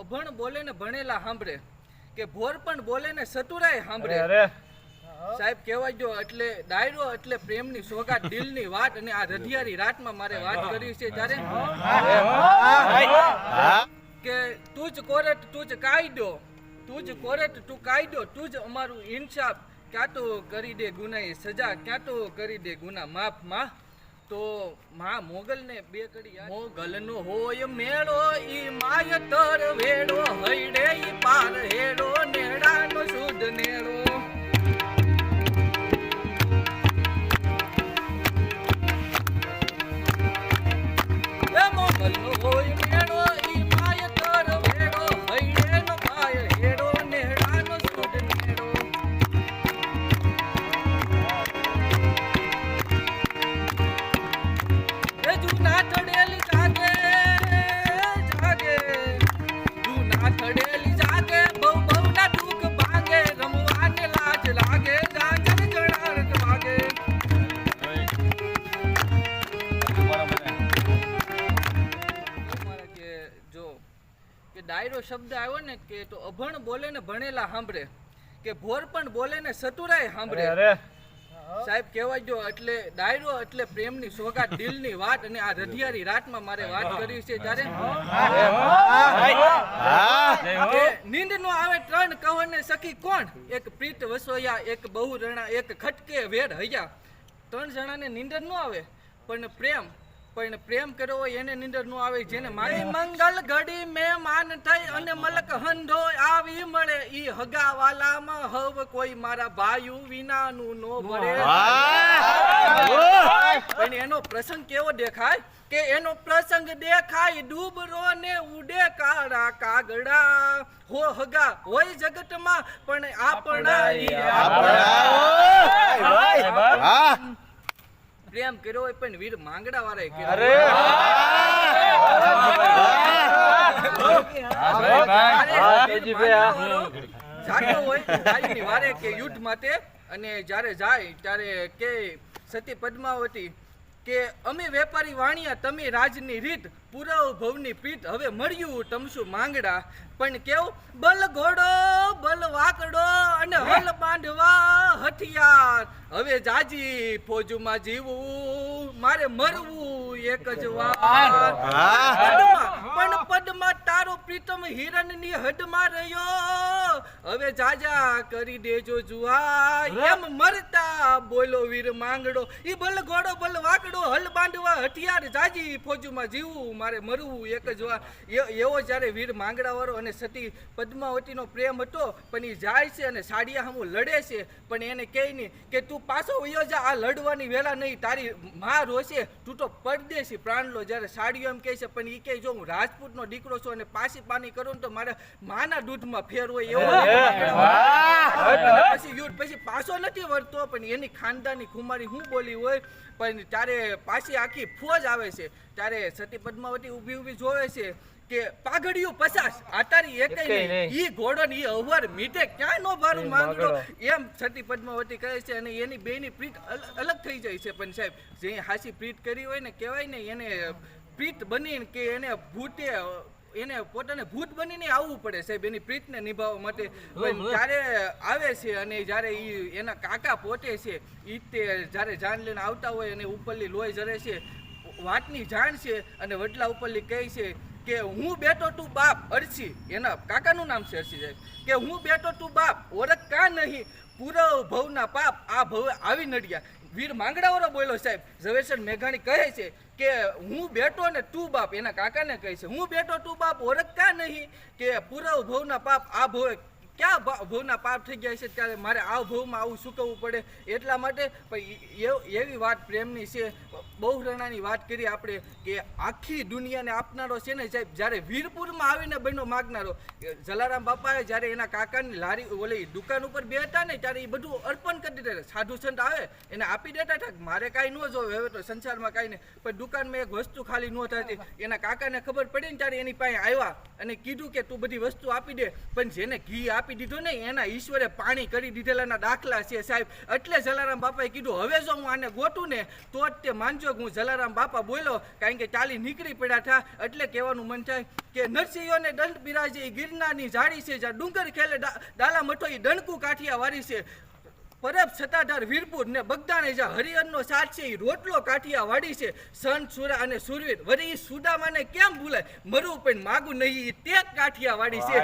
અભણ બોલે ને ભણેલા સાંભળે, કે ભોર પણ બોલે ને સતુરાય સાંભળે. સાહેબ કહેવાય જો એટલે ડાયરો એટલે પ્રેમની સોગાત, દિલની વાત, અને આ રઢિયારી રાતમાં મારે વાત કરી છે ત્યારે કે તું જ કોરટ તું જ કાયદો, તું જ કોરટ તું કાયદો, તું જ અમારું ઇન્સાફ, ક્યાં તો કરી દે ગુનાએ સજા, ક્યાં તો કરી દે ગુના માફ. માં તો માં મોગલ ને બે કડી મોગલ નો હોય મેળો ઈ માયતર વેડો, હૈડે ઈ પાર હેડો, નેડા નો શુદ્ધ નેડો. મોગલ નો હોય મેળો ઈ માયતર વેડો, હૈડે નો પાર હેડો, નેડા નો શુદ્ધ નેડો. જૂના થડેલી જાગે જાગે, જૂના થડેલી જાગે, બહુ બહુ ના દુઃખ ભાગે, રમવાને લાજ લાગે, જાગર જણારત વાગે. કે જો કે ડાયરો શબ્દ આવ્યો ને કે તો અભણ બોલે ને ભણેલા સાંભળે, કે ભોર પણ બોલે ને સતુરાય સાંભળે. સાહેબ કહેવાય જો એટલે ડાયરો એટલે પ્રેમની સોગાત, દિલની વાત, અને આ રઢિયારી રાતમાં મારે વાત કરી છે ત્યારે નીંદ નો આવે ત્રણ કવને સખી કોણ, એક પ્રીત વસોયા, એક બહુ રણા, એક ખટકે વેડ હૈયા. ત્રણ જણાને નીંદર ન આવે, પણ પ્રેમ કર્યો હોય એને નીંદર ન આવે. જેને મારી મંગલ ઘડી મહેમાન થઈ અને મલક હંધો આવી મળે, ઈ હગાવાલામાં હવ કોઈ મારા ભાઈઓ વિનાનું નો ભરે. પણ એનો પ્રસંગ કેવો દેખાય, કે એનો પ્રસંગ દેખાય ડૂબરો ને ઉડે કાળા કાગડા. હો હગા હોય જગતમાં પણ આપણા પ્રેમ કર્યો હોય પણ વીર માંગડા વાળાએ કર્યો. વારે કે યુદ્ધ માટે, અને જ્યારે જાય ત્યારે કે સતી પદ્માવતી કે અમે વેપારી વાણિયા તમે રાજની રીત, પુરવ ભવની પીઠ, હવે મળ્યું તમશું માંગડા. પણ કેવું બલ ઘોડો બલ વાકડો અને હલ બાંધવા હથિયાર, હવે જાજી ફોજમાં જીવવું મારે મરવું એક જ વાર. પણ પદમાં તારો પ્રીતમ હિરણની હદમાં રહ્યો, હવે જાજા કરી દેજો જુઆ, એમ મરતા બોલો વીર માંગડો. ઈ બલ ઘોડો બલ વાકડો હલ બાંધવા હથિયાર, જાજી ફોજમાં જીવવું મારે મરવું એક જ વાર. એવો જ્યારે વીર માંગડા વાળો અને સતી પદ્માવતીનો પ્રેમ હતો. પણ એ જાય છે અને સાડિયા સામું લડે છે, પણ એને કહે નહીં કે તું પાછો વયો જા, આ લડવાની વેલા નહીં, તારી માં રોશે, તું તો પરદેશી પ્રાણલો. જ્યારે સાડિયો એમ કહે છે, પણ એ કહે જો હું રાજપૂતનો દીકરો છું અને પાછી પાની કરું ને તો મારે માના દૂધમાં ફેર હોય એવો. પછી યુદ્ધ પછી પાછો નથી વળતો, પણ એની ખાનદાની ખુમારી હું બોલી હોય. પણ ત્યારે પાછી આખી ફોજ આવે છે, ત્યારે સતી પદ્માવતી ઊભી જોવે છે કે પાઘડિયું 50 આતારી એક ઈ ઘોડો ને ઈ અવર મીઠે ક્યાં નો ભારું માંગડો, એમ સતી પદ્માવતી કહે છે. અને એની બેની પ્રીત અલગ થઈ જાય છે. પણ સાહેબ જે હાસી પ્રીત કરી હોય ને, કહેવાય ને એને પ્રીત બની કે એને ભૂતે એને પોતાને ભૂત બનીને આવવું પડે સાહેબ એની પ્રીતને નિભાવવા માટે. ત્યારે આવે છે અને જ્યારે એના કાકા પોતે છે એ તે જ્યારે જાન લઈને આવતા હોય અને ઉપરલી લોહી જરે છે, વાતની જાણ છે અને વડલા ઉપરલી કહે છે કે હું બેઠો તું બાપ અરસી, એના કાકાનું નામ છે અરસી સાહેબ, કે હું બેઠો તું બાપ ઓળખ કા નહીં, પૂરવ ભવના પાપ આ ભવ આવી નડ્યા. વીર માંગડાવાળો બોલ્યો સાહેબ. ઝવેરચંદ મેઘાણી કહે છે કે હું બેઠો ને તું બાપ, એના કાકાને કહે છે હું બેઠો તું બાપ ઓળખ કા નહીં, કે પૂરવ ભવના પાપ આ ભવે ક્યાં ભવના પાપ થઈ ગયા છે, ત્યારે મારે આ ભવમાં આવું ચૂકવવું પડે. એટલા માટે એવી વાત પ્રેમની છે. બહુ રણાની વાત કરી આપણે કે આખી દુનિયાને આપનારો છે ને સાહેબ, જ્યારે વીરપુરમાં આવીને બહેનો માગનારો. જલારામ બાપાએ જ્યારે એના કાકાની લારી ઓલી દુકાન ઉપર બેઠા ને ત્યારે એ બધું અર્પણ કરી દેતા. સાધુ સંત આવે એને આપી દેતા હતા, મારે કાંઈ ન જોવે, હવે તો સંસારમાં કાંઈ નહીં. પણ દુકાનમાં એક વસ્તુ ખાલી ન થતી. એના કાકાને ખબર પડી ને ત્યારે એની પાસે આવ્યા અને કીધું કે તું બધી વસ્તુ આપી દે. પણ જેને ઘી આપી દીધું ને એના ઈશ્વરે પાણી કરી દીધેલાના દાખલા છે સાહેબ. એટલે જલારામ બાપાએ કીધું હવે જો હું આને ગોતું ને તો જ તે માનજો કે હું જલારામ બાપા બોલ્યો, કારણ કે ચાલી નીકળી પડ્યા થા એટલે કહેવાનું મન થાય કે નરસિંહોને દંડ બિરાજે એ ગિરનારની ઝાડી છે, જ્યાં ડુંગર ખેલે ડાલા મઠો એ ડણકું કાઠિયા વારી છે, પરબ સતાધાર વીરપુર ને બગદાણે જ્યાં હરિહરનો સાથ છે એ રોટલો કાઠિયા વાડી છે, સંત સુરા અને સુરવીર વળી ઈ સુદામાને કેમ ભૂલાય, મરવું પણ માગું નહીં ટેક કાઠિયા વાડી છે.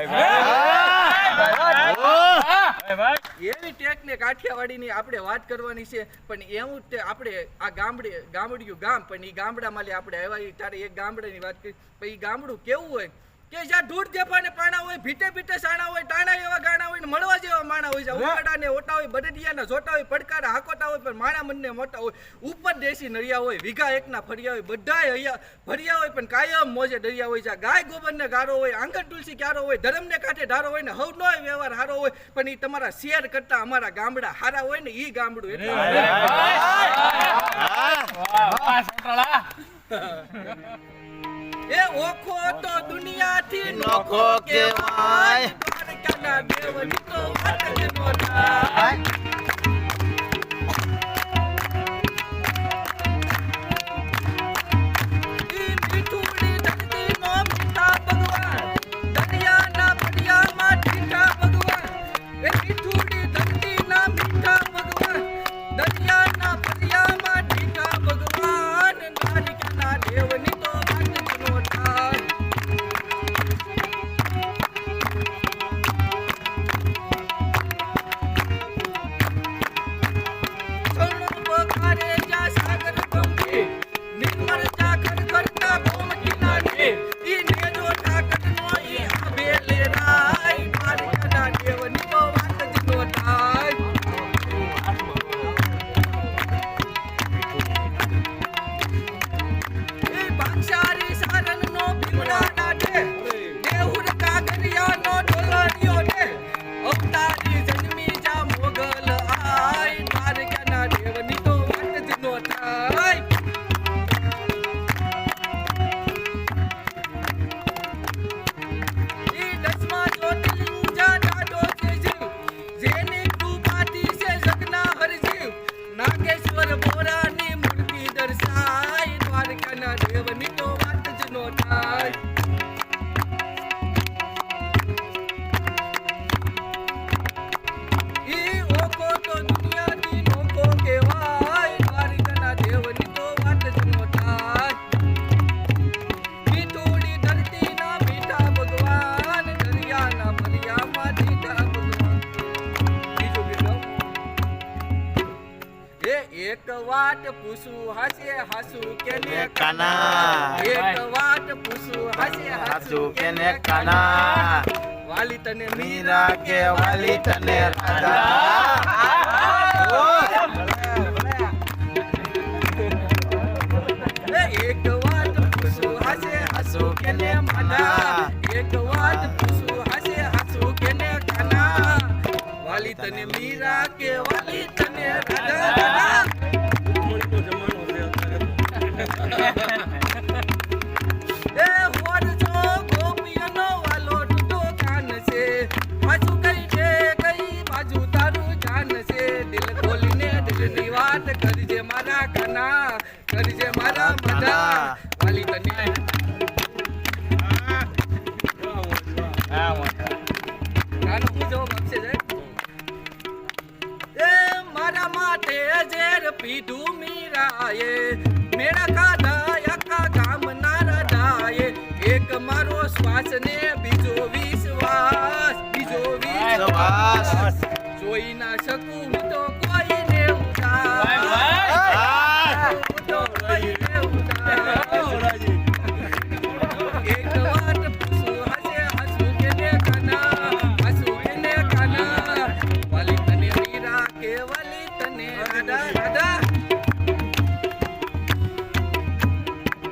એવી ટેક ને કાઠિયાવાડીની આપણે વાત કરવાની છે. પણ એવું તે આપણે આ ગામડિયું ગામ, પણ એ ગામડામાં આપણે આવ્યા ત્યારે એક ગામડાની વાત કરી. પણ એ ગામડું કેવું હોય કે જ્યાં દૂર દેફાને પાણા હોય, ભીટે ભીટે સાણા હોય, ટાણા એવા ગાણા હોય ને મળવા જેવા માણા હોય, જ્યાં ઉકાડા ને ઓટા હોય, બરડિયાના જોટા હોય, પડકારા હાકોટા હોય, પણ માણા મનને મોટા હોય, ઉપર દેશી નરિયા હોય, વીઘા એકના ફરિયા હોય, બધાય ભર્યા હોય, પણ કાયમ મોજે દરિયા હોય, જ્યાં ગાય ગોબરને ગારો હોય, આંગણ તુલસી ક્યારો હોય, ધર્મને કાંઠે ઢારો હોય ને હવ નોય વ્યવહાર હારો હોય, પણ એ તમારા શેર કરતા અમારા ગામડા હારા હોય ને ઈ ગામડું એટલે એ ઓખો તો દુનિયાથી નોખો કહેવાય, દ્વારકાના દેવની તો વાત જ નો થાય. ઈ મીઠુડી ધરતીનો મીઠા ભગવાન, દરિયાના દરિયામાં ઠીઠા ભગવાન, એ મીઠુડી ધરતીના મીઠા ભગવાન, દરિયાના દરિયામાં ઠીઠા ભગવાન, દ્વારકાના દેવની તો એક વાત પૂછું હાસે હાસુ કેને કાના, એક વાત પૂછું હાસે હાસુ કેને કાના, વાલી તને મીરા કે વાલી તને રાધા. એક વાત પૂછું હાસે હાસુ કેને માના, એક વાત પૂછું હાસે હાસુ કેને કાના, વાલી તને મીરા કે વાલી તને રાધા. એ હોરજો ગોપિયનો વાલો ટૂટો કાન છે, પાછું કઈ છે કઈ બાજુ તારું જાન છે, દિલ ખોલીને દિલની વાત કરજે મારા કાના, કરજે મારા મજા, વાલી તને ગાનો હું જવાબ આપશે જાય. મારા માટે ઝેર પીધું મીરાએ, મેળા ખાધા આખા ગામના રડાએ, એક મારો શ્વાસ ને બીજો વિશ્વાસ, બીજો વિશ્વાસ જોઈ ના શકું